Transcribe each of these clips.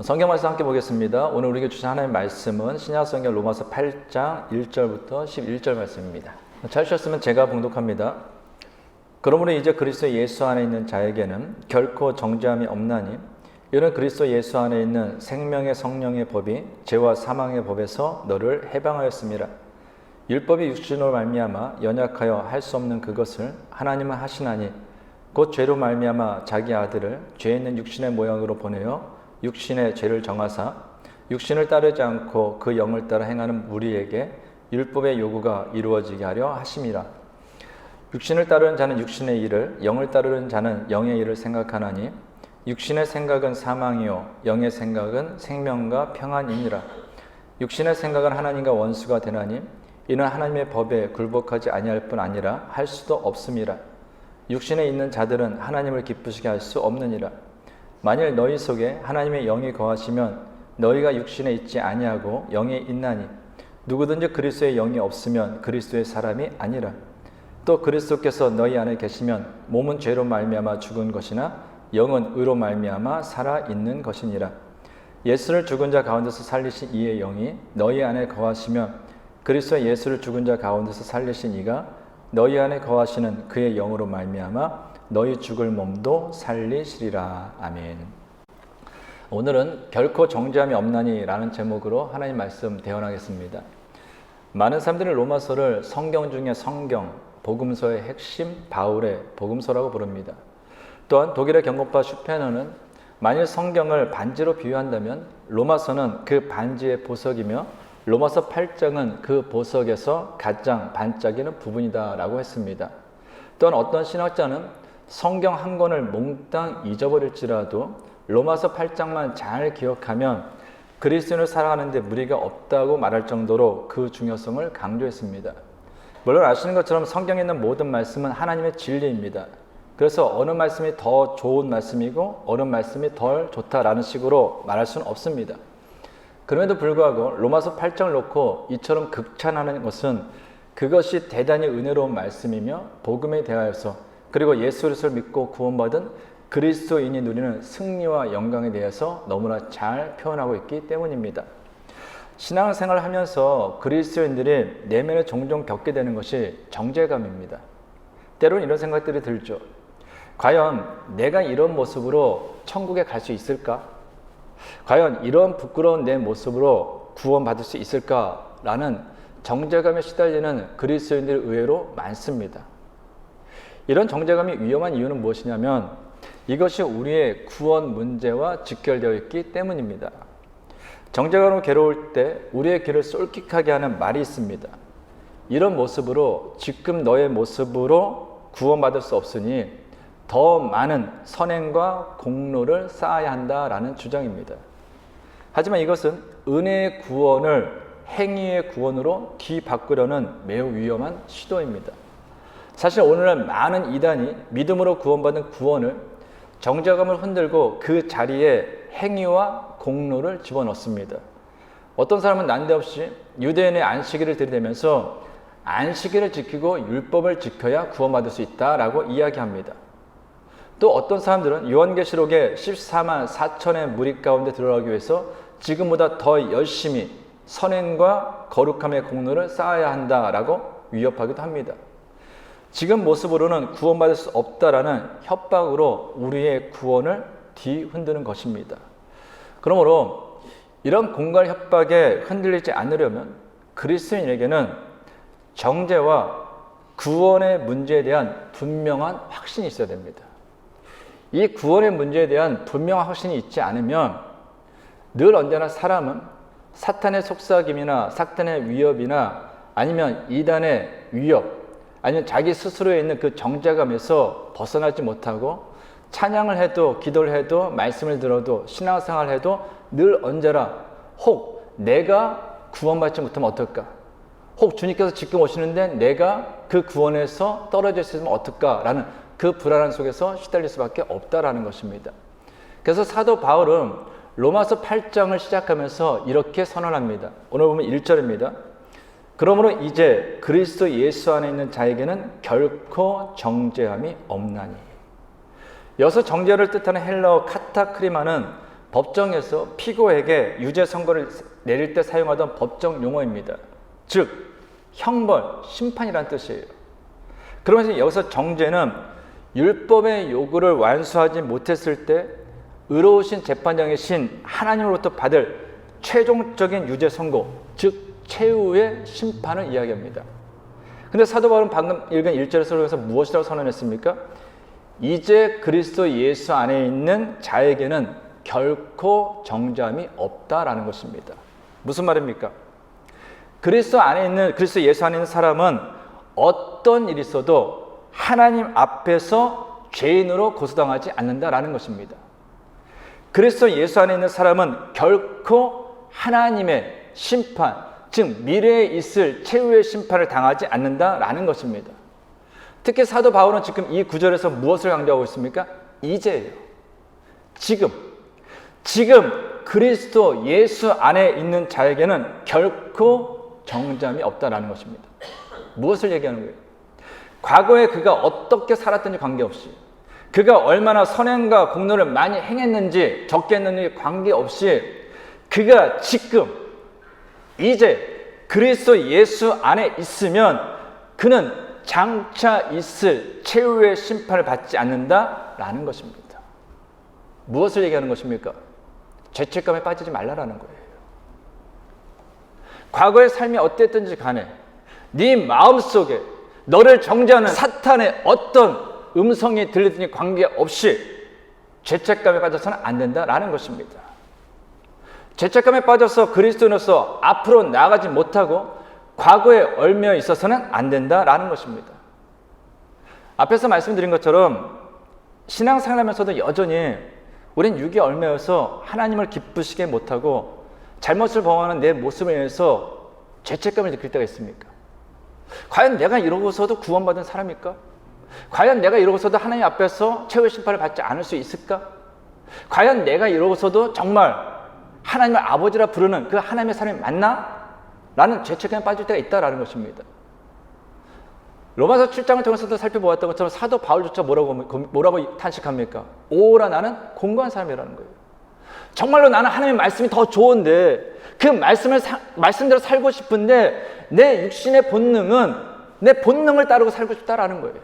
성경 말씀 함께 보겠습니다. 오늘 우리에게 주신 하나님의 말씀은 신약성경 로마서 8장 1절부터 11절 말씀입니다. 찾으셨으면 제가 봉독합니다. 그러므로 이제 그리스도 예수 안에 있는 자에게는 결코 정죄함이 없나니 이는 그리스도 예수 안에 있는 생명의 성령의 법이 죄와 사망의 법에서 너를 해방하였음이라. 율법이 육신으로 말미암아 연약하여 할 수 없는 그것을 하나님은 하시나니 곧 죄로 말미암아 자기 아들을 죄 있는 육신의 모양으로 보내어 육신의 죄를 정하사 육신을 따르지 않고 그 영을 따라 행하는 우리에게 율법의 요구가 이루어지게 하려 하심이라. 육신을 따르는 자는 육신의 일을, 영을 따르는 자는 영의 일을 생각하나니 육신의 생각은 사망이요 영의 생각은 생명과 평안이니라. 육신의 생각은 하나님과 원수가 되나니 이는 하나님의 법에 굴복하지 아니할 뿐 아니라 할 수도 없음이라. 육신에 있는 자들은 하나님을 기쁘시게 할 수 없느니라. 만일 너희 속에 하나님의 영이 거하시면 너희가 육신에 있지 아니하고 영에 있나니 누구든지 그리스도의 영이 없으면 그리스도의 사람이 아니라. 또 그리스도께서 너희 안에 계시면 몸은 죄로 말미암아 죽은 것이나 영은 의로 말미암아 살아 있는 것이니라. 예수를 죽은 자 가운데서 살리신 이의 영이 너희 안에 거하시면 그리스도 예수를 죽은 자 가운데서 살리신 이가 너희 안에 거하시는 그의 영으로 말미암아 너희 죽을 몸도 살리시리라. 아멘. 오늘은 결코 정죄함이 없나니 라는 제목으로 하나님 말씀 대언하겠습니다. 많은 사람들이 로마서를 성경 중에 성경, 복음서의 핵심 바울의 복음서라고 부릅니다. 또한 독일의 경고파 슈페너는 만일 성경을 반지로 비유한다면 로마서는 그 반지의 보석이며 로마서 8장은 그 보석에서 가장 반짝이는 부분이다 라고 했습니다. 또한 어떤 신학자는 성경 한 권을 몽땅 잊어버릴지라도 로마서 8장만 잘 기억하면 그리스도인을 살아가는 데 무리가 없다고 말할 정도로 그 중요성을 강조했습니다. 물론 아시는 것처럼 성경에 있는 모든 말씀은 하나님의 진리입니다. 그래서 어느 말씀이 더 좋은 말씀이고 어느 말씀이 덜 좋다라는 식으로 말할 수는 없습니다. 그럼에도 불구하고 로마서 8장을 놓고 이처럼 극찬하는 것은 그것이 대단히 은혜로운 말씀이며 복음에 대하여서 그리고 예수 그리스도를 믿고 구원받은 그리스도인이 누리는 승리와 영광에 대해서 너무나 잘 표현하고 있기 때문입니다. 신앙생활을 하면서 그리스도인들이 내면에 종종 겪게 되는 것이 정죄감입니다. 때로는 이런 생각들이 들죠. 과연 내가 이런 모습으로 천국에 갈 수 있을까? 과연 이런 부끄러운 내 모습으로 구원받을 수 있을까라는 정죄감에 시달리는 그리스도인들이 의외로 많습니다. 이런 정죄감이 위험한 이유는 무엇이냐면 이것이 우리의 구원 문제와 직결되어 있기 때문입니다. 정죄감으로 괴로울 때 우리의 귀를 쏠깃하게 하는 말이 있습니다. 이런 모습으로 지금 너의 모습으로 구원받을 수 없으니 더 많은 선행과 공로를 쌓아야 한다라는 주장입니다. 하지만 이것은 은혜의 구원을 행위의 구원으로 뒤바꾸려는 매우 위험한 시도입니다. 사실 오늘날 많은 이단이 믿음으로 구원받은 구원을 정죄감을 흔들고 그 자리에 행위와 공로를 집어넣습니다. 어떤 사람은 난데없이 유대인의 안식일을 들이대면서 안식일을 지키고 율법을 지켜야 구원받을 수 있다라고 이야기합니다. 또 어떤 사람들은 요한계시록의 14만 4천의 무리 가운데 들어가기 위해서 지금보다 더 열심히 선행과 거룩함의 공로를 쌓아야 한다라고 위협하기도 합니다. 지금 모습으로는 구원받을 수 없다라는 협박으로 우리의 구원을 뒤흔드는 것입니다. 그러므로 이런 공갈 협박에 흔들리지 않으려면 그리스도인에게는 정죄와 구원의 문제에 대한 분명한 확신이 있어야 됩니다. 이 구원의 문제에 대한 분명한 확신이 있지 않으면 늘 언제나 사람은 사탄의 속삭임이나 사탄의 위협이나 아니면 이단의 위협 아니면 자기 스스로에 있는 그 정죄감에서 벗어나지 못하고 찬양을 해도 기도를 해도 말씀을 들어도 신앙생활을 해도 늘 언제나 혹 내가 구원받지 못하면 어떨까? 혹 주님께서 지금 오시는데 내가 그 구원에서 떨어져 있으면 어떨까? 라는 그 불안함 속에서 시달릴 수밖에 없다라는 것입니다. 그래서 사도 바울은 로마서 8장을 시작하면서 이렇게 선언합니다. 오늘 보면 1절입니다. 그러므로 이제 그리스도 예수 안에 있는 자에게는 결코 정죄함이 없나니. 여기서 정죄를 뜻하는 헬라어 카타크리마는 법정에서 피고에게 유죄 선고를 내릴 때 사용하던 법정 용어입니다. 즉 형벌, 심판이란 뜻이에요. 그러면서 여기서 정죄는 율법의 요구를 완수하지 못했을 때 의로우신 재판장이신 하나님으로부터 받을 최종적인 유죄 선고, 즉 최후의 심판을 이야기합니다. 근데 사도 바울은 방금 읽은 1절에서 무엇이라고 선언했습니까? 이제 그리스도 예수 안에 있는 자에게는 결코 정죄함이 없다라는 것입니다. 무슨 말입니까? 그리스도 예수 안에 있는 사람은 어떤 일이 있어도 하나님 앞에서 죄인으로 고소당하지 않는다라는 것입니다. 그리스도 예수 안에 있는 사람은 결코 하나님의 심판, 즉 미래에 있을 최후의 심판을 당하지 않는다라는 것입니다. 특히 사도 바울은 지금 이 구절에서 무엇을 강조하고 있습니까? 이제예요. 지금 그리스도 예수 안에 있는 자에게는 결코 정죄함이 없다라는 것입니다. 무엇을 얘기하는 거예요? 과거에 그가 어떻게 살았든지 관계없이, 그가 얼마나 선행과 공로를 많이 행했는지 적게 했는지 관계없이, 그가 지금 이제 그리스도 예수 안에 있으면 그는 장차 있을 최후의 심판을 받지 않는다라는 것입니다. 무엇을 얘기하는 것입니까? 죄책감에 빠지지 말라라는 거예요. 과거의 삶이 어땠든지 간에 네 마음속에 너를 정죄하는 사탄의 어떤 음성이 들리든지 관계없이 죄책감에 빠져서는 안 된다라는 것입니다. 죄책감에 빠져서 그리스도인으로서 앞으로 나아가지 못하고 과거에 얽매여 있어서는 안 된다라는 것입니다. 앞에서 말씀드린 것처럼 신앙생활하면서도 여전히 우린 육에 얽매여서 하나님을 기쁘시게 못하고 잘못을 범하는 내 모습에 의해서 죄책감을 느낄 때가 있습니까? 과연 내가 이러고서도 구원받은 사람일까? 과연 내가 이러고서도 하나님 앞에서 최후의 심판을 받지 않을 수 있을까? 과연 내가 이러고서도 정말 하나님을 아버지라 부르는 그 하나님의 사람이 맞나? 라는 죄책감에 빠질 때가 있다라는 것입니다. 로마서 7장을 통해서도 살펴보았던 것처럼 사도 바울조차 뭐라고 탄식합니까? 오라 나는 공고한 사람이라는 거예요. 정말로 나는 하나님의 말씀이 더 좋은데 그 말씀대로 살고 싶은데 내 육신의 본능은 내 본능을 따르고 살고 싶다라는 거예요.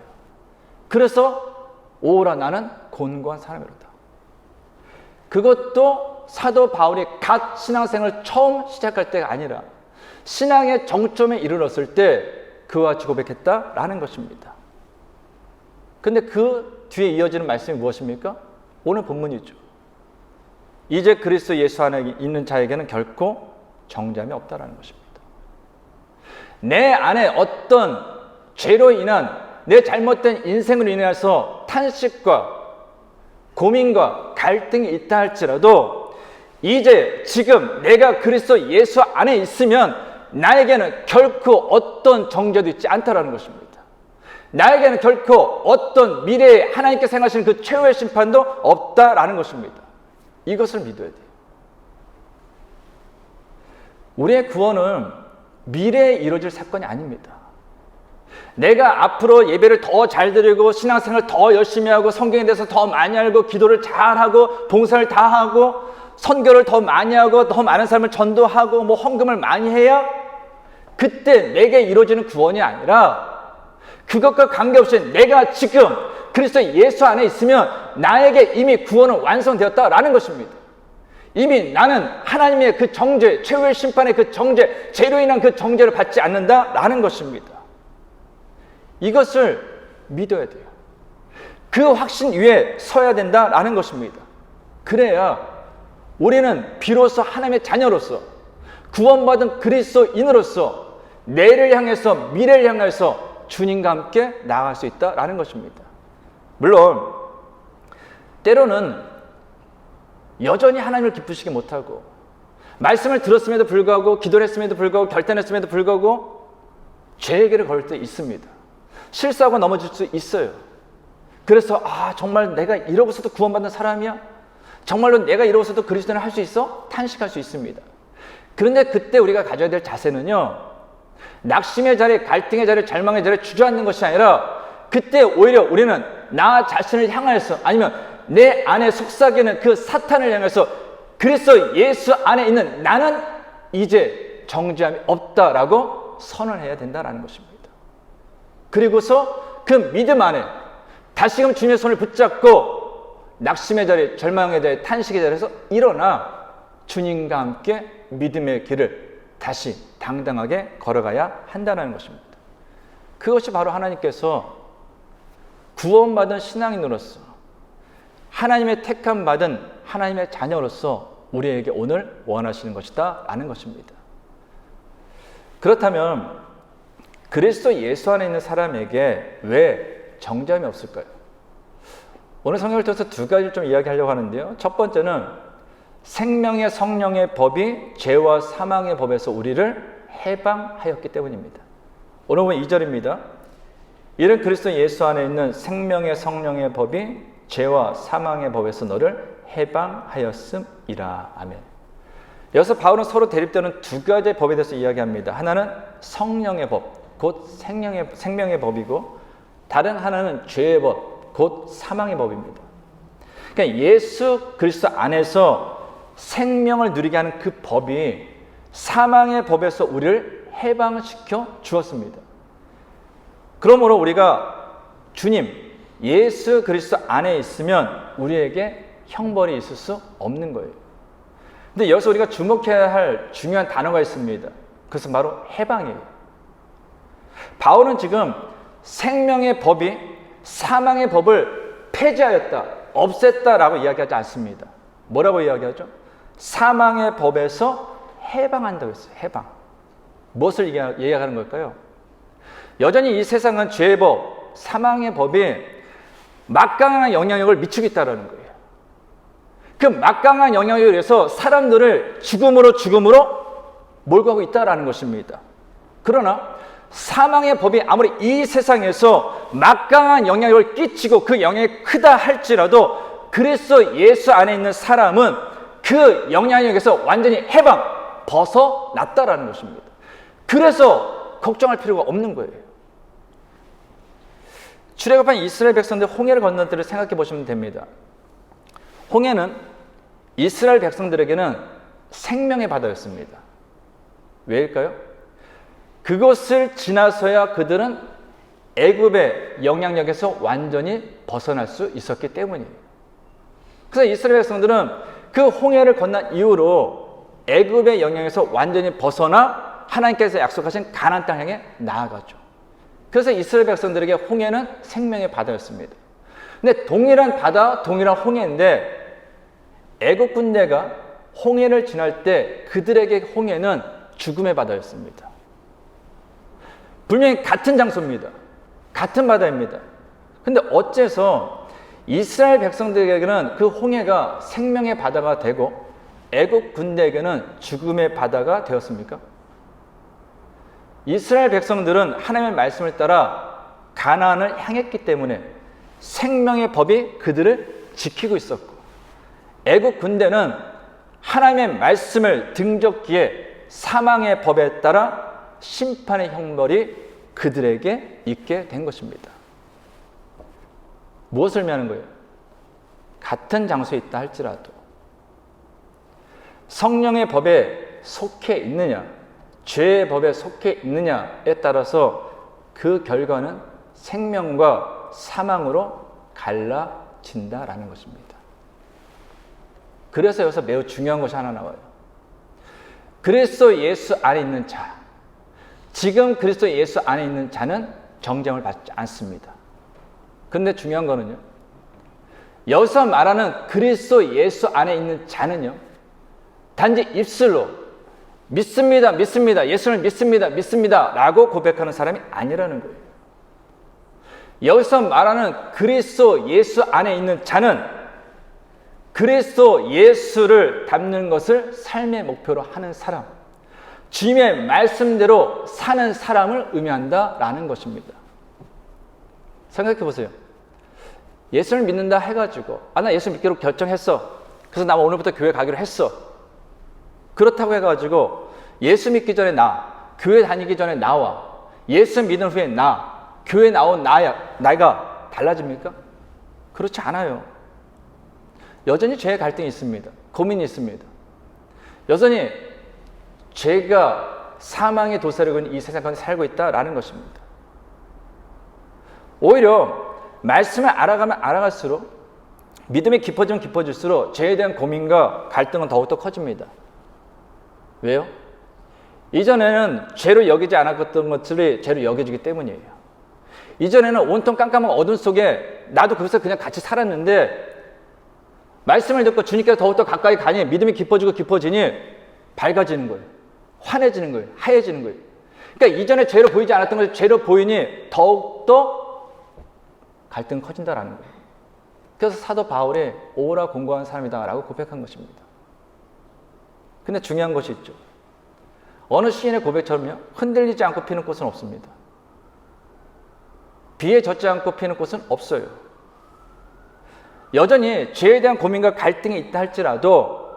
그래서 오라 나는 곤고한 사람이로다. 그것도 사도 바울이 갓 신앙생활을 처음 시작할 때가 아니라 신앙의 정점에 이르렀을 때 그와 같이 고백했다라는 것입니다. 근데 그 뒤에 이어지는 말씀이 무엇입니까? 오늘 본문이죠. 이제 그리스도 예수 안에 있는 자에게는 결코 정죄함이 없다라는 것입니다. 내 안에 어떤 죄로 인한 내 잘못된 인생으로 인해서 탄식과 고민과 갈등이 있다 할지라도 이제 지금 내가 그리스도 예수 안에 있으면 나에게는 결코 어떤 정죄도 있지 않다라는 것입니다. 나에게는 결코 어떤 미래에 하나님께 생각하시는 그 최후의 심판도 없다라는 것입니다. 이것을 믿어야 돼요. 우리의 구원은 미래에 이루어질 사건이 아닙니다. 내가 앞으로 예배를 더 잘 드리고 신앙생활을 더 열심히 하고 성경에 대해서 더 많이 알고 기도를 잘하고 봉사를 다 하고 선교를 더 많이 하고 더 많은 사람을 전도하고 헌금을 많이 해야 그때 내게 이루어지는 구원이 아니라 그것과 관계없이 내가 지금 그리스도 예수 안에 있으면 나에게 이미 구원은 완성되었다라는 것입니다. 이미 나는 하나님의 그 정죄, 최후의 심판의 그 정죄, 죄로 인한 그 정죄를 받지 않는다라는 것입니다. 이것을 믿어야 돼요. 그 확신 위에 서야 된다라는 것입니다. 그래야 우리는 비로소 하나님의 자녀로서 구원받은 그리스도인으로서 내일을 향해서 미래를 향해서 주님과 함께 나아갈 수 있다라는 것입니다. 물론 때로는 여전히 하나님을 기쁘시게 못하고 말씀을 들었음에도 불구하고 기도를 했음에도 불구하고 결단했음에도 불구하고 죄의 길을 걸을 때 있습니다. 실수하고 넘어질 수 있어요. 그래서 정말 내가 이러고서도 구원받는 사람이야? 정말로 내가 이러고서도 그리스도인을 할 수 있어? 탄식할 수 있습니다. 그런데 그때 우리가 가져야 될 자세는요, 낙심의 자리에, 갈등의 자리에, 절망의 자리에 주저앉는 것이 아니라 그때 오히려 우리는 나 자신을 향하여서 아니면 내 안에 속삭이는 그 사탄을 향해서 그리스도 예수 안에 있는 나는 이제 정죄함이 없다라고 선언해야 된다는 것입니다. 그리고서 그 믿음 안에 다시금 주님의 손을 붙잡고 낙심의 자리, 절망의 자리, 탄식의 자리에서 일어나 주님과 함께 믿음의 길을 다시 당당하게 걸어가야 한다는 것입니다. 그것이 바로 하나님께서 구원받은 신앙인으로서 하나님의 택함 받은 하나님의 자녀로서 우리에게 오늘 원하시는 것이다 라는 것입니다. 그렇다면 그리스도 예수 안에 있는 사람에게 왜 정죄함이 없을까요? 오늘 성경을 통해서 두 가지를 좀 이야기하려고 하는데요. 첫 번째는 생명의 성령의 법이 죄와 사망의 법에서 우리를 해방하였기 때문입니다. 오늘 보면 2절입니다. 이는 그리스도 예수 안에 있는 생명의 성령의 법이 죄와 사망의 법에서 너를 해방하였음이라. 아멘. 여기서 바울은 서로 대립되는 두 가지의 법에 대해서 이야기합니다. 하나는 성령의 법, 곧 생명의 법이고, 다른 하나는 죄의 법, 곧 사망의 법입니다. 그러니까 예수 그리스도 안에서 생명을 누리게 하는 그 법이 사망의 법에서 우리를 해방시켜 주었습니다. 그러므로 우리가 주님 예수 그리스도 안에 있으면 우리에게 형벌이 있을 수 없는 거예요. 근데 여기서 우리가 주목해야 할 중요한 단어가 있습니다. 그것은 바로 해방이에요. 바울은 지금 생명의 법이 사망의 법을 폐지하였다, 없앴다라고 이야기하지 않습니다. 뭐라고 이야기하죠? 사망의 법에서 해방한다고 했어요. 해방. 무엇을 얘기하는 걸까요? 여전히 이 세상은 죄의 법, 사망의 법이 막강한 영향력을 미치고 있다는 거예요. 그 막강한 영향력에 의해서 사람들을 죽음으로 몰고 가고 있다는 것입니다. 그러나 사망의 법이 아무리 이 세상에서 막강한 영향력을 끼치고 그 영향이 크다 할지라도 그리스도 예수 안에 있는 사람은 그 영향력에서 완전히 벗어났다라는 것입니다. 그래서 걱정할 필요가 없는 거예요. 출애굽한 이스라엘 백성들 홍해를 건넌 때를 생각해 보시면 됩니다. 홍해는 이스라엘 백성들에게는 생명의 바다였습니다. 왜일까요? 그것을 지나서야 그들은 애굽의 영향력에서 완전히 벗어날 수 있었기 때문이에요. 그래서 이스라엘 백성들은 그 홍해를 건넌 이후로 애굽의 영향에서 완전히 벗어나 하나님께서 약속하신 가나안 땅 향해 나아가죠. 그래서 이스라엘 백성들에게 홍해는 생명의 바다였습니다. 근데 동일한 바다, 동일한 홍해인데 애국 군대가 홍해를 지날 때 그들에게 홍해는 죽음의 바다였습니다. 분명히 같은 장소입니다. 같은 바다입니다. 근데 어째서 이스라엘 백성들에게는 그 홍해가 생명의 바다가 되고 애국 군대에게는 죽음의 바다가 되었습니까? 이스라엘 백성들은 하나님의 말씀을 따라 가나안을 향했기 때문에 생명의 법이 그들을 지키고 있었고, 애국 군대는 하나님의 말씀을 등졌기에 사망의 법에 따라 심판의 형벌이 그들에게 있게 된 것입니다. 무엇을 의미하는 거예요? 같은 장소에 있다 할지라도 성령의 법에 속해 있느냐, 죄의 법에 속해 있느냐에 따라서 그 결과는 생명과 사망으로 갈라진다라는 것입니다. 그래서 여기서 매우 중요한 것이 하나 나와요. 그리스도 예수 안에 있는 자, 지금 그리스도 예수 안에 있는 자는 정죄함을 받지 않습니다. 그런데 중요한 거는요, 여기서 말하는 그리스도 예수 안에 있는 자는요, 단지 입술로 믿습니다, 믿습니다, 예수를 믿습니다, 믿습니다 라고 고백하는 사람이 아니라는 거예요. 여기서 말하는 그리스도 예수 안에 있는 자는 그리스도 예수를 닮는 것을 삶의 목표로 하는 사람, 주님의 말씀대로 사는 사람을 의미한다라는 것입니다. 생각해 보세요. 예수를 믿는다 해가지고 나 예수 믿기로 결정했어. 그래서 나 오늘부터 교회 가기로 했어. 그렇다고 해가지고 예수 믿기 전에 교회 다니기 전에 나와 예수 믿은 후에 교회 나온 나가 달라집니까? 그렇지 않아요. 여전히 죄의 갈등이 있습니다. 고민이 있습니다. 여전히 죄가 사망의 도사를 그은 이 세상 가운데 살고 있다라는 것입니다. 오히려 말씀을 알아가면 알아갈수록, 믿음이 깊어지면 깊어질수록 죄에 대한 고민과 갈등은 더욱더 커집니다. 왜요? 이전에는 죄로 여기지 않았던 것들이 죄로 여겨지기 때문이에요. 이전에는 온통 깜깜한 어둠 속에 나도 거기서 그냥 같이 살았는데, 말씀을 듣고 주님께서 더욱더 가까이 가니 믿음이 깊어지니 밝아지는 거예요. 환해지는 거예요. 하얘지는 거예요. 그러니까 이전에 죄로 보이지 않았던 것이 죄로 보이니 더욱더 갈등이 커진다라는 거예요. 그래서 사도 바울이 오라 공고한 사람이다 라고 고백한 것입니다. 근데 중요한 것이 있죠. 어느 시인의 고백처럼요, 흔들리지 않고 피는 꽃은 없습니다. 비에 젖지 않고 피는 꽃은 없어요. 여전히 죄에 대한 고민과 갈등이 있다 할지라도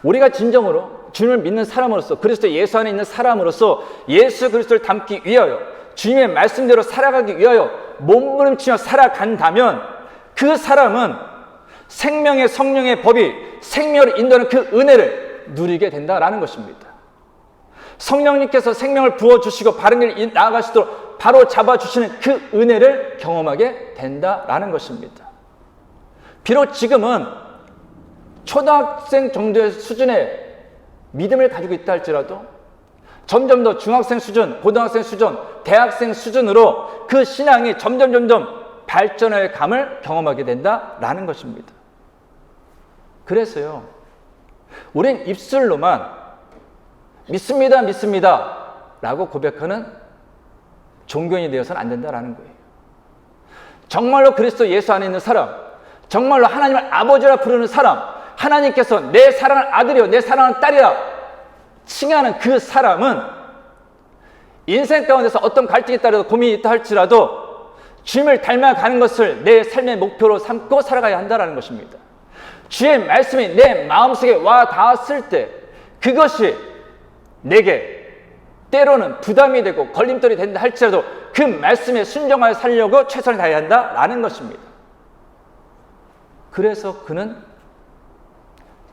우리가 진정으로 주님을 믿는 사람으로서, 그리스도 예수 안에 있는 사람으로서 예수 그리스도를 닮기 위하여, 주님의 말씀대로 살아가기 위하여 몸부림치며 살아간다면 그 사람은 생명의 성령의 법이 생명을 인도하는 그 은혜를 누리게 된다라는 것입니다. 성령님께서 생명을 부어주시고 바른 길 나아가시도록 바로 잡아주시는 그 은혜를 경험하게 된다라는 것입니다. 비록 지금은 초등학생 정도의 수준의 믿음을 가지고 있다 할지라도 점점 더 중학생 수준, 고등학생 수준, 대학생 수준으로 그 신앙이 점점 발전의 감을 경험하게 된다라는 것입니다. 그래서요, 우린 입술로만 믿습니다 라고 고백하는 종교인이 되어서는 안 된다라는 거예요. 정말로 그리스도 예수 안에 있는 사람, 정말로 하나님을 아버지라 부르는 사람, 하나님께서 내 사랑하는 아들이요 내 사랑하는 딸이라 칭하는 그 사람은 인생 가운데서 어떤 갈등이 따라서 고민이 있다 할지라도 주님을 닮아가는 것을 내 삶의 목표로 삼고 살아가야 한다는 것입니다. 주의 말씀이 내 마음속에 와 닿았을 때 그것이 내게 때로는 부담이 되고 걸림돌이 된다 할지라도 그 말씀에 순종하여 살려고 최선을 다해야 한다라는 것입니다. 그래서 그는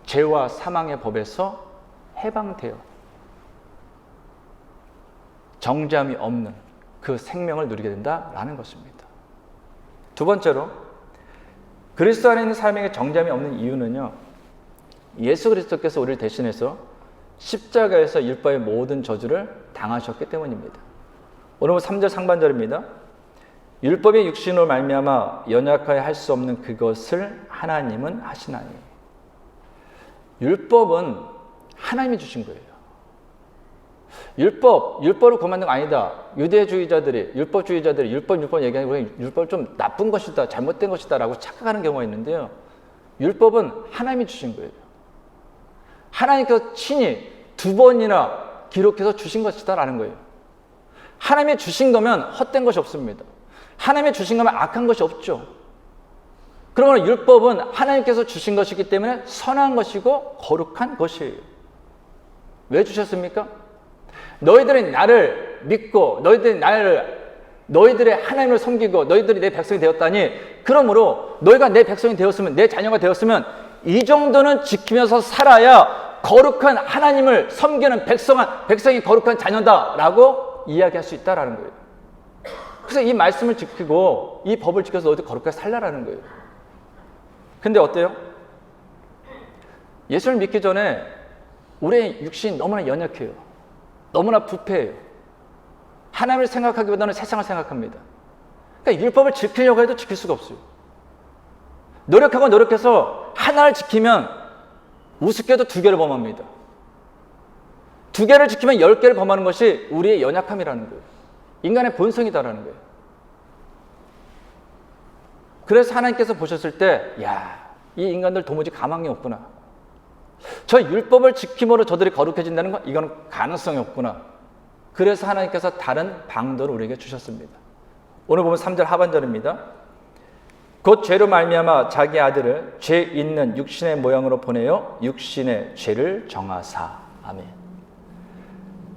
죄와 사망의 법에서 해방되어 정죄함이 없는 그 생명을 누리게 된다라는 것입니다. 두 번째로, 그리스도 안에 있는 사람에게 정죄함이 없는 이유는요, 예수 그리스도께서 우리를 대신해서 십자가에서 율법의 모든 저주를 당하셨기 때문입니다. 오늘 3절 상반절입니다. 율법의 육신으로 말미암아 연약하여 할 수 없는 그것을 하나님은 하시나니. 율법은 하나님이 주신 거예요. 율법을 거만한 거 아니다. 유대주의자들이, 율법주의자들이 율법 얘기하는 거 율법 좀 나쁜 것이다, 잘못된 것이다 라고 착각하는 경우가 있는데요. 율법은 하나님이 주신 거예요. 하나님께서 친히 2번이나 기록해서 주신 것이다 라는 거예요. 하나님이 주신 거면 헛된 것이 없습니다. 하나님이 주신 거면 악한 것이 없죠. 그러면 율법은 하나님께서 주신 것이기 때문에 선한 것이고 거룩한 것이에요. 왜 주셨습니까? 너희들이 나를 믿고 너희들의 하나님을 섬기고 너희들이 내 백성이 되었다니, 그러므로 너희가 내 백성이 되었으면, 내 자녀가 되었으면 이 정도는 지키면서 살아야 거룩한 하나님을 섬기는 백성이 거룩한 자녀다라고 이야기할 수 있다라는 거예요. 그래서 이 말씀을 지키고 이 법을 지켜서 너희들 거룩하게 살라라는 거예요. 근데 어때요? 예수를 믿기 전에 우리의 육신이 너무나 연약해요. 너무나 부패해요. 하나님을 생각하기보다는 세상을 생각합니다. 그러니까 율법을 지키려고 해도 지킬 수가 없어요. 노력해서 하나를 지키면 우습게도 2개를 범합니다. 2개를 지키면 10개를 범하는 것이 우리의 연약함이라는 거예요. 인간의 본성이다라는 거예요. 그래서 하나님께서 보셨을 때, 이 인간들 도무지 가망이 없구나. 저 율법을 지킴으로 저들이 거룩해진다는 건 이건 가능성이 없구나. 그래서 하나님께서 다른 방도를 우리에게 주셨습니다. 오늘 보면 3절 하반절입니다. 곧 죄로 말미암아 자기 아들을 죄 있는 육신의 모양으로 보내어 육신의 죄를 정하사. 아멘.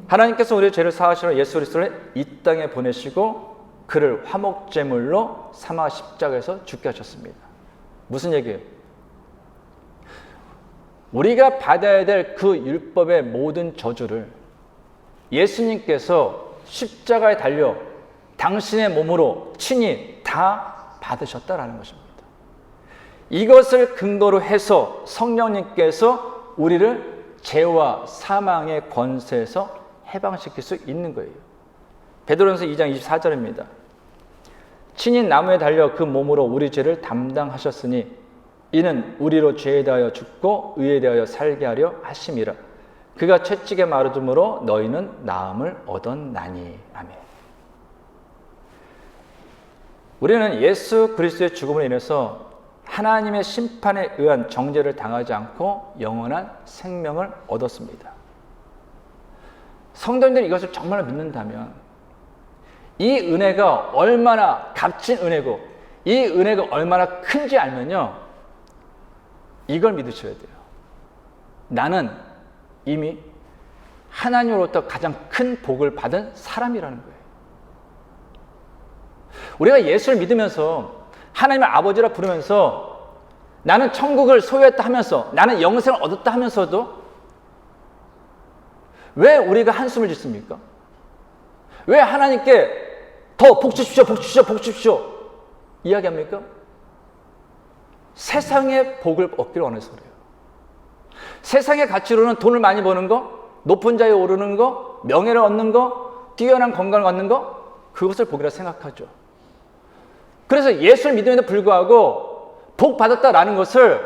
하나님께서 우리의 죄를 사하시러 예수 그리스도를 이 땅에 보내시고 그를 화목제물로 삼아 십자가에서 죽게 하셨습니다. 무슨 얘기예요? 우리가 받아야 될 그 율법의 모든 저주를 예수님께서 십자가에 달려 당신의 몸으로 친히 다 받으셨다라는 것입니다. 이것을 근거로 해서 성령님께서 우리를 죄와 사망의 권세에서 해방시킬 수 있는 거예요. 베드로전서 2장 24절입니다. 친히 나무에 달려 그 몸으로 우리 죄를 담당하셨으니 이는 우리로 죄에 대하여 죽고 의에 대하여 살게 하려 하심이라. 그가 채찍에 마르듬으로 너희는 나음을 얻었나니. 아멘. 우리는 예수 그리스도의 죽음으로 인해서 하나님의 심판에 의한 정죄를 당하지 않고 영원한 생명을 얻었습니다. 성도님들이 이것을 정말 믿는다면 이 은혜가 얼마나 값진 은혜고 이 은혜가 얼마나 큰지 알면요, 이걸 믿으셔야 돼요. 나는 이미 하나님으로부터 가장 큰 복을 받은 사람이라는 거예요. 우리가 예수를 믿으면서 하나님을 아버지라 부르면서 나는 천국을 소유했다 하면서 나는 영생을 얻었다 하면서도 왜 우리가 한숨을 짓습니까? 왜 하나님께 더 복 주십시오, 복 주십시오, 복 주십시오 이야기합니까? 세상의 복을 얻기를 원해서 그래요. 세상의 가치로는 돈을 많이 버는 거, 높은 자리에 오르는 거, 명예를 얻는 거, 뛰어난 건강을 얻는 거, 그것을 복이라 생각하죠. 그래서 예수를 믿음에도 불구하고 복 받았다라는 것을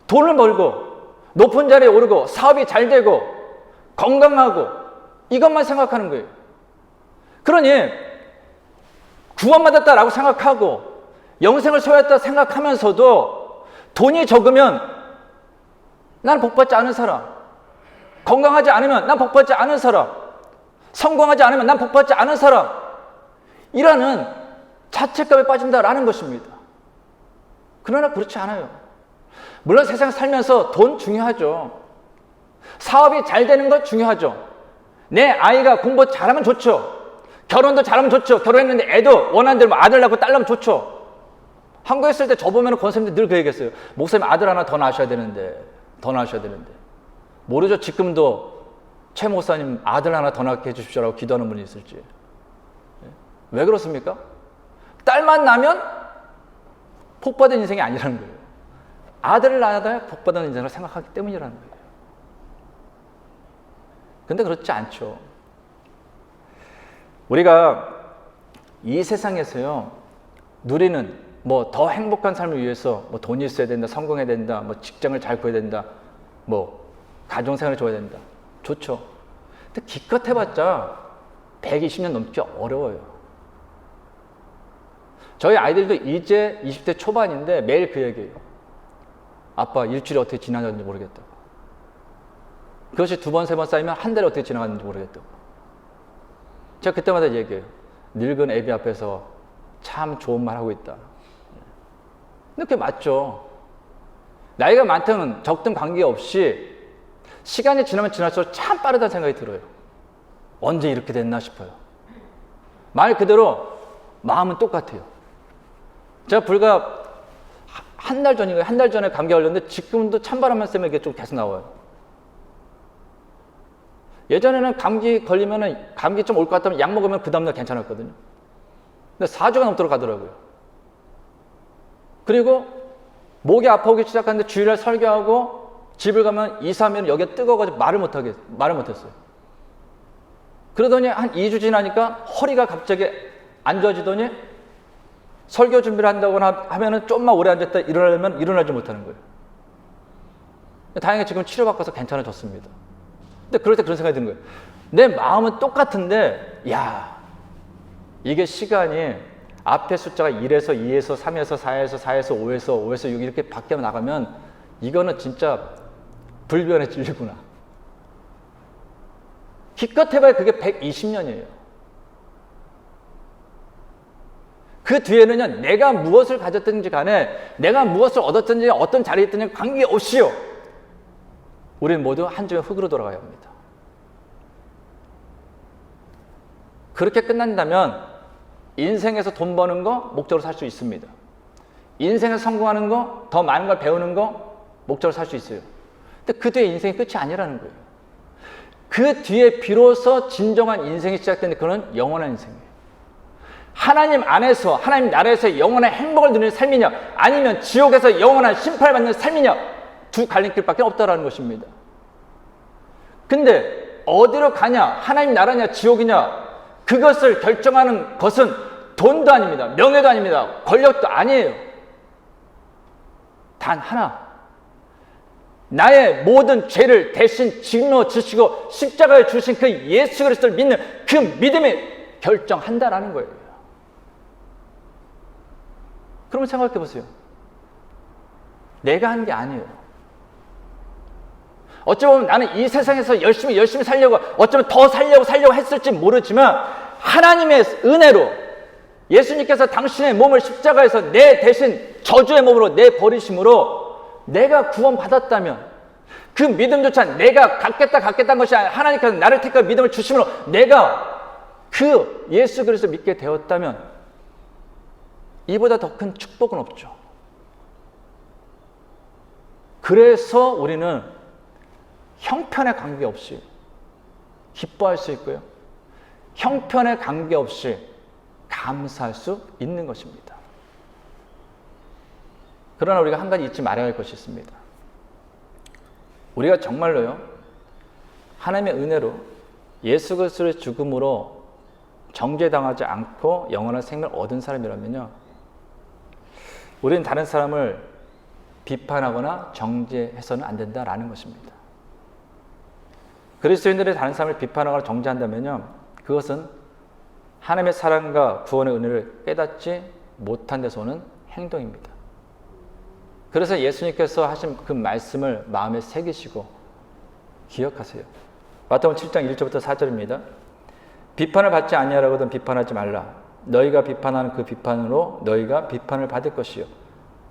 돈을 벌고 높은 자리에 오르고 사업이 잘 되고 건강하고 이것만 생각하는 거예요. 그러니 구원받았다라고 생각하고 영생을 소유했다 생각하면서도 돈이 적으면 나는 복받지 않은 사람, 건강하지 않으면 난 복받지 않은 사람, 성공하지 않으면 난 복받지 않은 사람, 이라는 자책감에 빠진다라는 것입니다. 그러나 그렇지 않아요. 물론 세상 살면서 돈 중요하죠. 사업이 잘 되는 것 중요하죠. 내 아이가 공부 잘하면 좋죠. 결혼도 잘하면 좋죠. 결혼했는데 애도 원하는 대로 아들 낳고 딸 낳으면 좋죠. 한국에 있을 때 저 보면 권사님들 늘 그 얘기했어요. 목사님 아들 하나 더 낳으셔야 되는데, 더 낳으셔야 되는데. 모르죠. 지금도 최 목사님 아들 하나 더 낳게 해주십시오라고 기도하는 분이 있을지. 왜 그렇습니까? 딸만 낳으면 복받은 인생이 아니라는 거예요. 아들을 낳아야 복받은 인생을 생각하기 때문이라는 거예요. 근데 그렇지 않죠. 우리가 이 세상에서요, 누리는 뭐 더 행복한 삶을 위해서 뭐 돈이 있어야 된다, 성공해야 된다, 뭐 직장을 잘 구해야 된다, 뭐 가정생활을 좋아야 된다. 좋죠. 근데 기껏 해봤자 120년 넘기 어려워요. 저희 아이들도 이제 20대 초반인데 매일 그 얘기예요. 아빠 일주일이 어떻게 지나갔는지 모르겠다고. 그것이 2번, 3번 쌓이면 한 달이 어떻게 지나갔는지 모르겠다고. 제가 그때마다 얘기해요. 늙은 애비 앞에서 참 좋은 말 하고 있다. 근데 그게 맞죠. 나이가 많든 적든 관계없이 시간이 지나면 지날수록 참 빠르다는 생각이 들어요. 언제 이렇게 됐나 싶어요. 말 그대로 마음은 똑같아요. 제가 불과 한 달 전인가요? 한 달 전에 감기 걸렸는데 지금도 찬바람만 쐬면 이게 좀 계속 나와요. 예전에는 감기 걸리면은 감기 좀 올 것 같다면 약 먹으면 그 다음날 괜찮았거든요. 근데 4주가 넘도록 가더라고요. 그리고 목이 아파오기 시작하는데 주일날 설교하고 집을 가면 2, 3일 여기가 뜨거워가지고 말을 못했어요. 그러더니 한 2주 지나니까 허리가 갑자기 안 좋아지더니 설교 준비를 한다거나 하면은 좀만 오래 앉았다 일어나려면 일어나지 못하는 거예요. 다행히 지금 치료받고서 괜찮아졌습니다. 근데 그럴 때 그런 생각이 드는 거예요. 내 마음은 똑같은데, 야, 이게 시간이 앞에 숫자가 1에서 2에서 3에서 4에서 4에서 5에서 5에서 6 이렇게 바뀌어 나가면 이거는 진짜 불변의 진리구나. 기껏 해봐야 그게 120년이에요. 그 뒤에는요, 내가 무엇을 가졌든지 간에 내가 무엇을 얻었든지 어떤 자리에 있든지 관계없이요, 우리는 모두 한 줌의 흙으로 돌아가야 합니다. 그렇게 끝난다면 인생에서 돈 버는 거 목적으로 살 수 있습니다. 인생에서 성공하는 거, 더 많은 걸 배우는 거 목적으로 살 수 있어요. 근데 그 뒤에 인생이 끝이 아니라는 거예요. 그 뒤에 비로소 진정한 인생이 시작되는 그런 영원한 인생이에요. 하나님 안에서, 하나님 나라에서 영원한 행복을 누리는 삶이냐, 아니면 지옥에서 영원한 심판을 받는 삶이냐, 두 갈림길밖에 없다라는 것입니다. 근데 어디로 가냐, 하나님 나라냐, 지옥이냐, 그것을 결정하는 것은 돈도 아닙니다. 명예도 아닙니다. 권력도 아니에요. 단 하나, 나의 모든 죄를 대신 짊어지시고 십자가에 주신 그 예수 그리스도를 믿는 그 믿음이 결정한다라는 거예요. 그러면 생각해 보세요. 내가 한 게 아니에요. 어쩌면 나는 이 세상에서 열심히 살려고, 어쩌면 더 살려고 했을지 모르지만 하나님의 은혜로 예수님께서 당신의 몸을 십자가에서 내 대신 저주의 몸으로 내버리심으로 내가 구원받았다면, 그 믿음조차 내가 갖겠다는 것이 아니라 하나님께서 나를 택하여 믿음을 주심으로 내가 그 예수 그리스도를 믿게 되었다면 이보다 더 큰 축복은 없죠. 그래서 우리는 형편에 관계없이 기뻐할 수 있고요, 형편에 관계없이 감사할 수 있는 것입니다. 그러나 우리가 한 가지 잊지 말아야 할 것이 있습니다. 우리가 정말로요, 하나님의 은혜로 예수 그리스도의 죽음으로 정죄당하지 않고 영원한 생명을 얻은 사람이라면요, 우리는 다른 사람을 비판하거나 정죄해서는 안 된다라는 것입니다. 그리스도인들이 다른 사람을 비판하거나 정죄한다면요, 그것은 하나님의 사랑과 구원의 은혜를 깨닫지 못한 데서 오는 행동입니다. 그래서 예수님께서 하신 그 말씀을 마음에 새기시고 기억하세요. 마태복음 7장 1절부터 4절입니다. 비판을 받지 아니하라거든 비판하지 말라. 너희가 비판하는 그 비판으로 너희가 비판을 받을 것이요,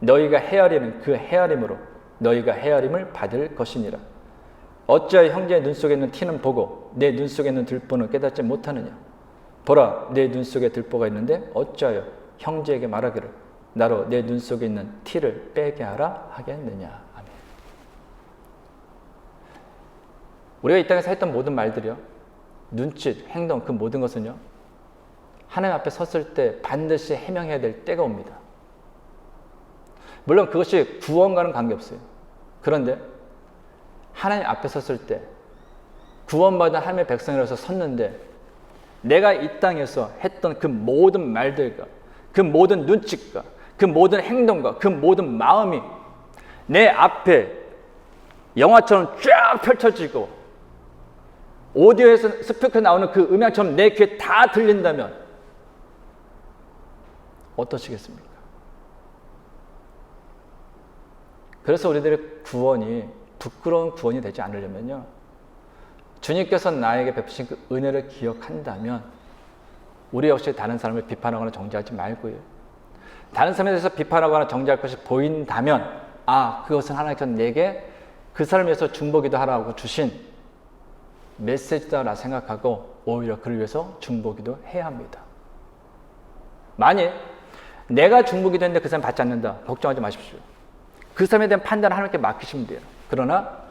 너희가 헤아리는 그 헤아림으로 너희가 헤아림을 받을 것이니라. 어찌하여 형제의 눈 속에 있는 티는 보고 내 눈 속에 있는 들보는 깨닫지 못하느냐. 보라, 내 눈 속에 들보가 있는데 어찌하여 형제에게 말하기를 나로 내 눈 속에 있는 티를 빼게 하라 하겠느냐. 아멘. 우리가 이 땅에서 했던 모든 말들이요, 눈짓, 행동, 그 모든 것은요, 하나님 앞에 섰을 때 반드시 해명해야 될 때가 옵니다. 물론 그것이 구원과는 관계없어요. 그런데 하나님 앞에 섰을 때 구원받은 하나님의 백성이라서 섰는데 내가 이 땅에서 했던 그 모든 말들과 그 모든 눈짓과 그 모든 행동과 그 모든 마음이 내 앞에 영화처럼 쫙 펼쳐지고 오디오에서 스피커에 나오는 그 음향처럼 내 귀에 다 들린다면 어떠시겠습니까? 그래서 우리들의 구원이 부끄러운 구원이 되지 않으려면요, 주님께서 나에게 베푸신 그 은혜를 기억한다면 우리 역시 다른 사람을 비판하거나 정죄하지 말고요, 다른 사람에 대해서 비판하거나 정죄할 것이 보인다면 그것은 하나님께서 내게 그 사람을 위해서 중보기도 하라고 주신 메시지다라 생각하고 오히려 그를 위해서 중보기도 해야 합니다. 만일 내가 중보기도 했는데 그 사람 받지 않는다, 걱정하지 마십시오. 그 사람에 대한 판단을 하나님께 맡기시면 돼요. 그러나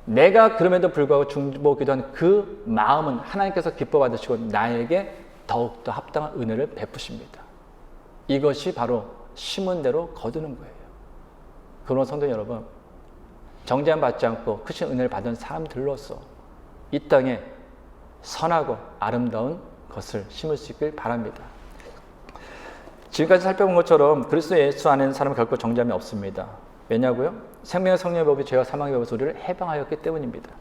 내가 그럼에도 불구하고 중보기도한 그 마음은 하나님께서 기뻐 받으시고 나에게 더욱더 합당한 은혜를 베푸십니다. 이것이 바로 심은 대로 거두는 거예요. 그러나 성도 여러분, 정죄함 받지 않고 크신 은혜를 받은 사람들로서 이 땅에 선하고 아름다운 것을 심을 수 있길 바랍니다. 지금까지 살펴본 것처럼 그리스도 예수 안에 있는 사람은 결코 정죄함이 없습니다. 왜냐고요? 생명의 성령의 법이 죄와 사망의 법에서 우리를 해방하였기 때문입니다.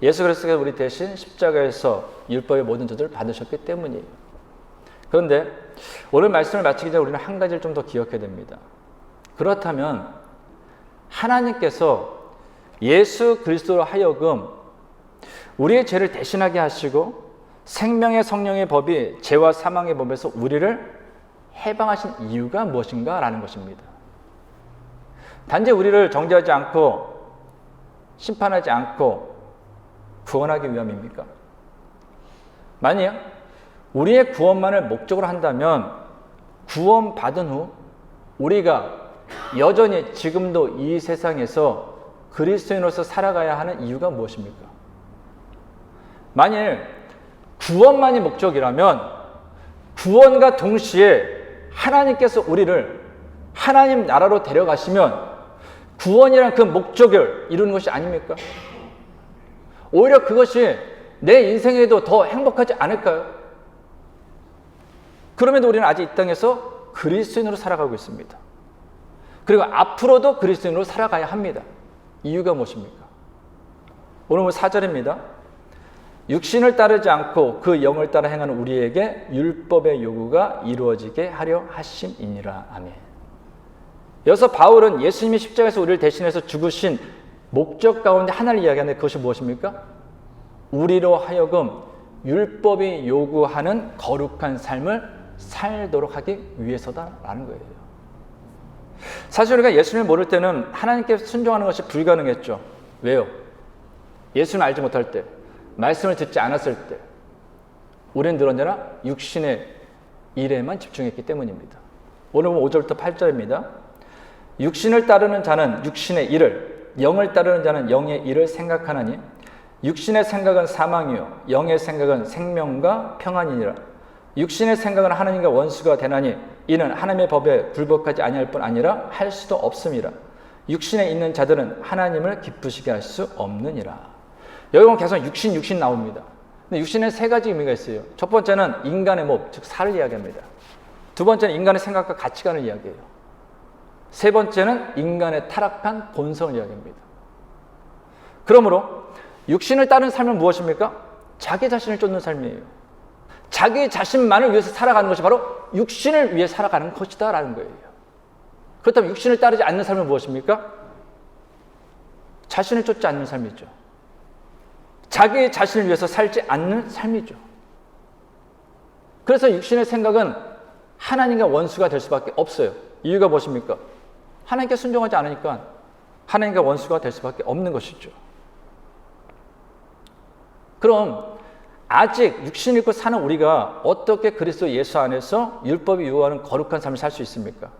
예수 그리스도가 우리 대신 십자가에서 율법의 모든 저주를 받으셨기 때문이에요. 그런데 오늘 말씀을 마치기 전에 우리는 한 가지를 좀 더 기억해야 됩니다. 그렇다면 하나님께서 예수 그리스도로 하여금 우리의 죄를 대신하게 하시고 생명의 성령의 법이 죄와 사망의 법에서 우리를 해방하신 이유가 무엇인가 라는 것입니다. 단지 우리를 정죄하지 않고 심판하지 않고 구원하기 위함입니까? 만약 우리의 구원만을 목적으로 한다면 구원받은 후 우리가 여전히 지금도 이 세상에서 그리스도인으로서 살아가야 하는 이유가 무엇입니까? 만일 구원만이 목적이라면 구원과 동시에 하나님께서 우리를 하나님 나라로 데려가시면 구원이란 그 목적을 이루는 것이 아닙니까? 오히려 그것이 내 인생에도 더 행복하지 않을까요? 그럼에도 우리는 아직 이 땅에서 그리스도인으로 살아가고 있습니다. 그리고 앞으로도 그리스도인으로 살아가야 합니다. 이유가 무엇입니까? 오늘 4절입니다. 육신을 따르지 않고 그 영을 따라 행하는 우리에게 율법의 요구가 이루어지게 하려 하심이니라. 아멘. 여기서 바울은 예수님이 십자가에서 우리를 대신해서 죽으신 목적 가운데 하나를 이야기하는데 그것이 무엇입니까? 우리로 하여금 율법이 요구하는 거룩한 삶을 살도록 하기 위해서다라는 거예요. 사실 우리가 예수님을 모를 때는 하나님께 순종하는 것이 불가능했죠. 왜요? 예수님을 알지 못할 때, 말씀을 듣지 않았을 때 우리는 늘 언제나 육신의 일에만 집중했기 때문입니다. 오늘 5절부터 8절입니다. 육신을 따르는 자는 육신의 일을, 영을 따르는 자는 영의 일을 생각하나니 육신의 생각은 사망이요 영의 생각은 생명과 평안이니라. 육신의 생각은 하나님과 원수가 되나니 이는 하나님의 법에 굴복하지 아니할 뿐 아니라 할 수도 없음이라. 육신에 있는 자들은 하나님을 기쁘시게 할 수 없느니라. 여기 보면 계속 육신 나옵니다. 근데 육신에 세 가지 의미가 있어요. 첫 번째는 인간의 몸, 즉 살을 이야기합니다. 두 번째는 인간의 생각과 가치관을 이야기해요. 세 번째는 인간의 타락한 본성을 이야기합니다. 그러므로 육신을 따르는 삶은 무엇입니까? 자기 자신을 쫓는 삶이에요. 자기 자신만을 위해서 살아가는 것이 바로 육신을 위해 살아가는 것이다 라는 거예요. 그렇다면 육신을 따르지 않는 삶은 무엇입니까? 자신을 쫓지 않는 삶이죠. 자기 자신을 위해서 살지 않는 삶이죠. 그래서 육신의 생각은 하나님과 원수가 될 수밖에 없어요. 이유가 무엇입니까? 하나님께 순종하지 않으니까 하나님과 원수가 될 수밖에 없는 것이죠. 그럼 아직 육신을 입고 사는 우리가 어떻게 그리스도 예수 안에서 율법이 요구하는 거룩한 삶을 살 수 있습니까?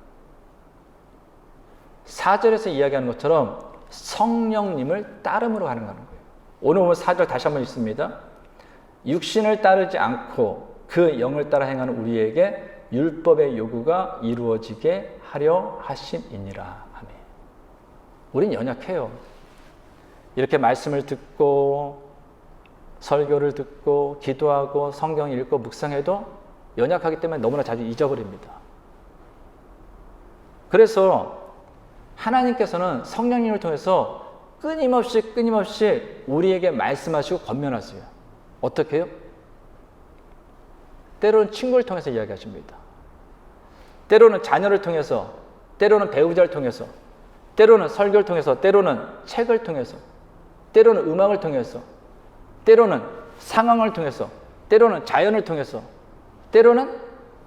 4절에서 이야기하는 것처럼 성령님을 따름으로 가는 거예요. 오늘 보면 4절 다시 한번 읽습니다. 육신을 따르지 않고 그 영을 따라 행하는 우리에게 율법의 요구가 이루어지게 하려 하심이니라. 아멘. 우린 연약해요. 이렇게 말씀을 듣고 설교를 듣고 기도하고 성경 읽고 묵상해도 연약하기 때문에 너무나 자주 잊어버립니다. 그래서 하나님께서는 성령님을 통해서 끊임없이 우리에게 말씀하시고 권면하세요. 어떻게 해요? 때로는 친구를 통해서 이야기하십니다. 때로는 자녀를 통해서, 때로는 배우자를 통해서, 때로는 설교를 통해서, 때로는 책을 통해서, 때로는 음악을 통해서, 때로는 상황을 통해서, 때로는 자연을 통해서, 때로는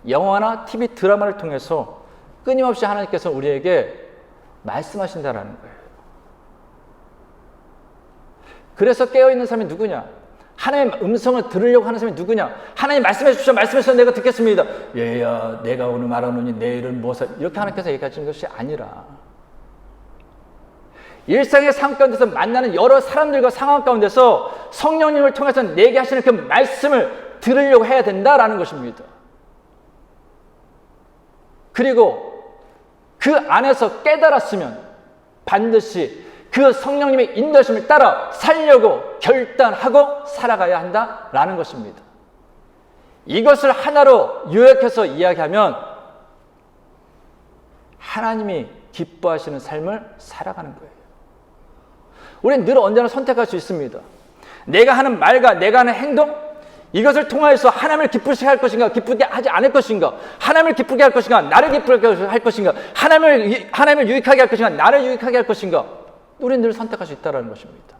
영화나 TV 드라마를 통해서 끊임없이 하나님께서 우리에게 말씀하신다라는 거예요. 그래서 깨어있는 사람이 누구냐? 하나님의 음성을 들으려고 하는 사람이 누구냐? 하나님 말씀해 주십시오. 말씀해 주셔서 내가 듣겠습니다. 얘야, 내가 오늘 말하노니 내일은 무엇을, 이렇게 하나님께서 얘기하시는 것이 아니라 일상의 삶 가운데서 만나는 여러 사람들과 상황 가운데서 성령님을 통해서 내게 하시는 그 말씀을 들으려고 해야 된다라는 것입니다. 그리고 그 안에서 깨달았으면 반드시 그 성령님의 인도하심을 따라 살려고 결단하고 살아가야 한다라는 것입니다. 이것을 하나로 요약해서 이야기하면 하나님이 기뻐하시는 삶을 살아가는 거예요. 우리는 늘 언제나 선택할 수 있습니다. 내가 하는 말과 내가 하는 행동, 이것을 통하여서 하나님을 기쁘시게 할 것인가, 기쁘게 하지 않을 것인가, 하나님을 기쁘게 할 것인가, 나를 기쁘게 할 것인가, 하나님을 유익하게 할 것인가, 나를 유익하게 할 것인가, 우리는 늘 선택할 수 있다는 것입니다.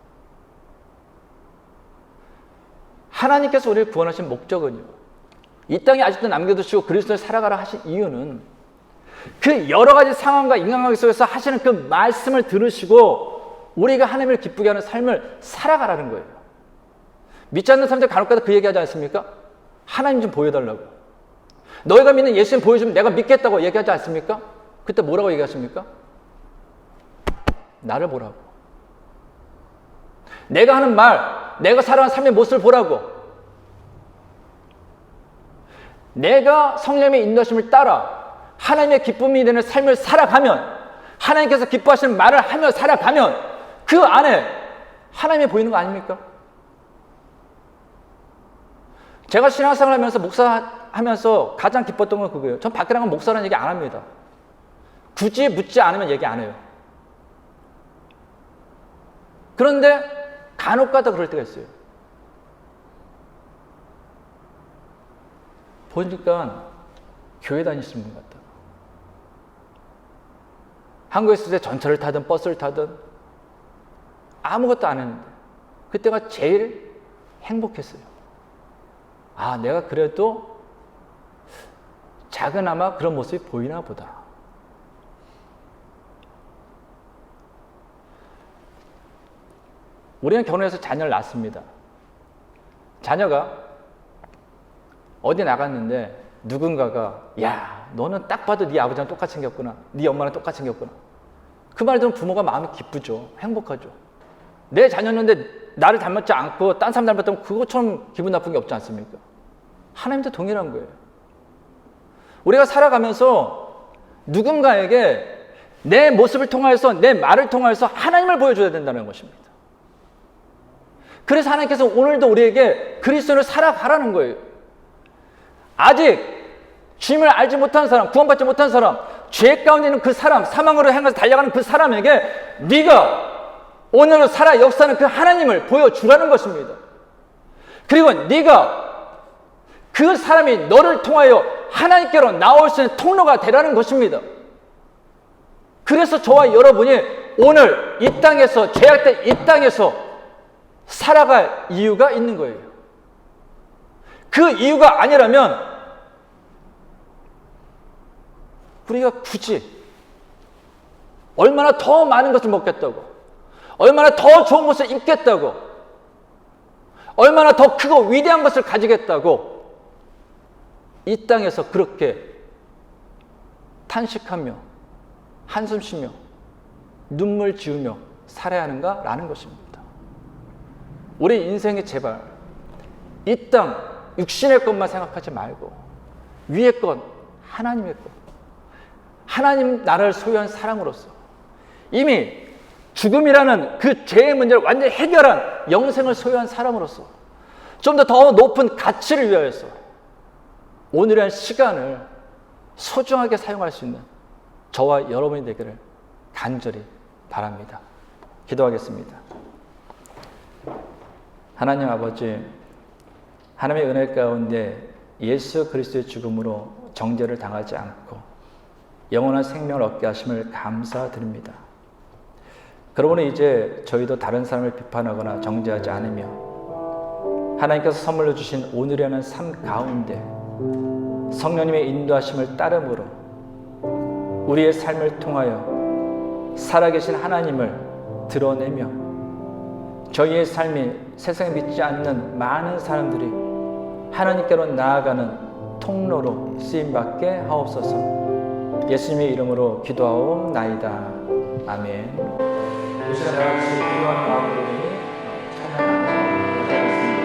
하나님께서 우리를 구원하신 목적은요, 이 땅에 아직도 남겨두시고 그리스도를 살아가라 하신 이유는 그 여러 가지 상황과 인간관계 속에서 하시는 그 말씀을 들으시고 우리가 하나님을 기쁘게 하는 삶을 살아가라는 거예요. 믿지 않는 사람들 간혹가다 그 얘기하지 않습니까? 하나님 좀 보여달라고. 너희가 믿는 예수님 보여주면 내가 믿겠다고 얘기하지 않습니까? 그때 뭐라고 얘기하십니까? 나를 보라고. 내가 하는 말, 내가 살아가는 삶의 모습을 보라고. 내가 성령의 인도하심을 따라 하나님의 기쁨이 되는 삶을 살아가면, 하나님께서 기뻐하시는 말을 하며 살아가면 그 안에 하나님이 보이는 거 아닙니까? 제가 신앙생활 하면서 목사하면서 가장 기뻤던 건 그거예요. 전 밖에 나가면 목사라는 얘기 안 합니다. 굳이 묻지 않으면 얘기 안 해요. 그런데 간혹 가다 그럴 때가 있어요. 보니까 교회 다니시는 분 같다. 한국에 있을 때 전철을 타든 버스를 타든 아무것도 안 했는데 그때가 제일 행복했어요. 아, 내가 그래도 작은아마 그런 모습이 보이나 보다. 우리는 결혼해서 자녀를 낳습니다. 자녀가 어디 나갔는데 누군가가 야, 너는 딱 봐도 네 아버지랑 똑같이 생겼구나. 네 엄마랑 똑같이 생겼구나. 그 말 들으면 부모가 마음이 기쁘죠. 행복하죠. 내 자녀였는데 나를 닮았지 않고 딴 사람 닮았다면 그것처럼 기분 나쁜 게 없지 않습니까? 하나님도 동일한 거예요. 우리가 살아가면서 누군가에게 내 모습을 통하여서, 내 말을 통하여서 하나님을 보여줘야 된다는 것입니다. 그래서 하나님께서 오늘도 우리에게 그리스도를 살아가라는 거예요. 아직 주님을 알지 못한 사람, 구원받지 못한 사람, 죄 가운데 있는 그 사람, 사망으로 향해서 달려가는 그 사람에게 네가 오늘 살아 역사하는 그 하나님을 보여주라는 것입니다. 그리고 네가 그 사람이 너를 통하여 하나님께로 나올 수 있는 통로가 되라는 것입니다. 그래서 저와 여러분이 오늘 이 땅에서, 죄악된 이 땅에서 살아갈 이유가 있는 거예요. 그 이유가 아니라면 우리가 굳이 얼마나 더 많은 것을 먹겠다고, 얼마나 더 좋은 것을 입겠다고, 얼마나 더 크고 위대한 것을 가지겠다고 이 땅에서 그렇게 탄식하며 한숨 쉬며 눈물 지으며 살아야 하는가라는 것입니다. 우리 인생에 제발 이 땅 육신의 것만 생각하지 말고 위의 것, 하나님의 것, 하나님 나라를 소유한 사람으로서 이미 죽음이라는 그 죄의 문제를 완전히 해결한 영생을 소유한 사람으로서 좀 더 높은 가치를 위하여서 오늘의 시간을 소중하게 사용할 수 있는 저와 여러분이 되기를 간절히 바랍니다. 기도하겠습니다. 하나님 아버지, 하나님의 은혜 가운데 예수 그리스도의 죽음으로 정죄를 당하지 않고 영원한 생명을 얻게 하심을 감사드립니다. 그러므로 이제 저희도 다른 사람을 비판하거나 정죄하지 않으며 하나님께서 선물로 주신 오늘이라는 삶 가운데 성령님의 인도하심을 따름으로 우리의 삶을 통하여 살아계신 하나님을 드러내며 저희의 삶이 세상에 믿지 않는 많은 사람들이 하나님께로 나아가는 통로로 쓰임받게 하옵소서. 예수님의 이름으로 기도하옵나이다. 아멘. 이 시간 다 같이 기도하는 마음으로 찬양하며 기도하겠습니다.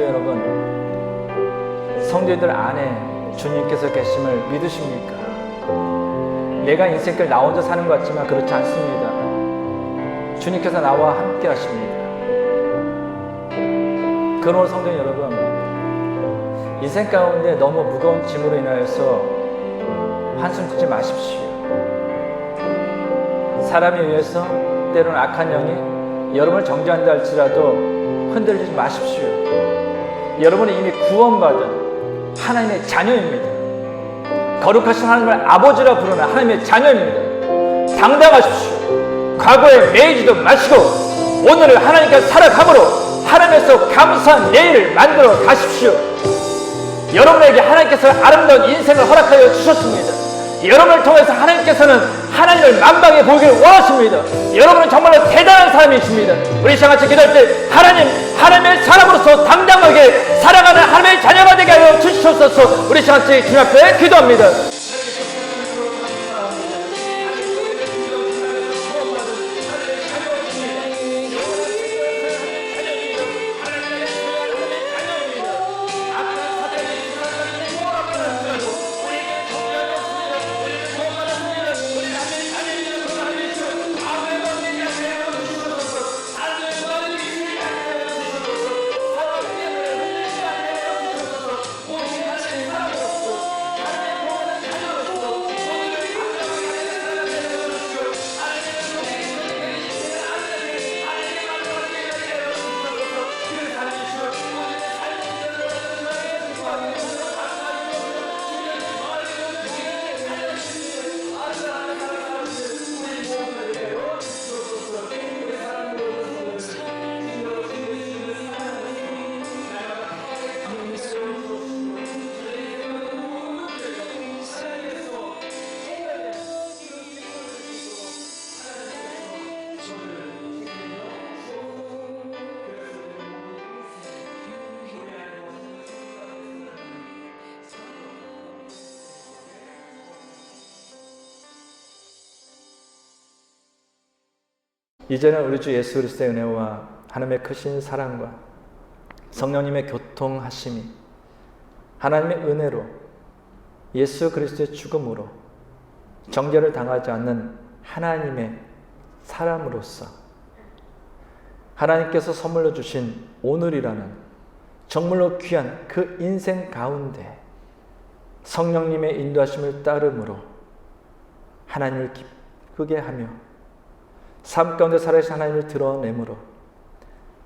여러분, 성도들 안에 주님께서 계심을 믿으십니까? 내가 인생길 나 혼자 사는 것 같지만 그렇지 않습니다. 주님께서 나와 함께 하십니다. 그러므로 성도 여러분, 인생 가운데 너무 무거운 짐으로 인하여서 한숨 쉬지 마십시오. 사람에 의해서 때로는 악한 영이 여러분을 정죄한다 할지라도 흔들리지 마십시오. 여러분이 이미 구원받은 하나님의 자녀입니다. 거룩하신 하나님을 아버지라 부르는 하나님의 자녀입니다. 당당하십시오. 과거에 매이지도 마시고 오늘을 하나님께서 살아감으로 하나님께서 감사한 내일을 만들어 가십시오. 여러분에게 하나님께서 아름다운 인생을 허락하여 주셨습니다. 여러분을 통해서 하나님께서는 하나님을 만방에 보이기를 원하십니다. 여러분은 정말로 대단한 사람이십니다. 우리 시간같이 기도할 때 하나님의 사람으로서 당당하게 살아가는 하나님의 자녀가 되게 하여 주시옵소서. 우리 시간같이 주님 앞에 기도합니다. 이제는 우리 주 예수 그리스도의 은혜와 하나님의 크신 사랑과 성령님의 교통하심이 하나님의 은혜로 예수 그리스도의 죽음으로 정죄를 당하지 않는 하나님의 사람으로서 하나님께서 선물로 주신 오늘이라는 정말로 귀한 그 인생 가운데 성령님의 인도하심을 따름으로 하나님을 기쁘게 하며 삶 가운데 살아계신 하나님을 드러내므로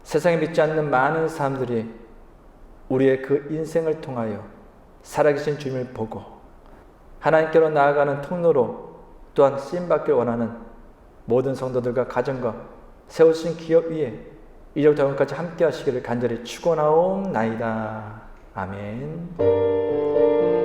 세상에 믿지 않는 많은 사람들이 우리의 그 인생을 통하여 살아계신 주님을 보고 하나님께로 나아가는 통로로 또한 쓰임받길 원하는 모든 성도들과 가정과 세우신 기업 위에 이제부터 영원까지 함께 하시기를 간절히 축원하옵나이다. 아멘.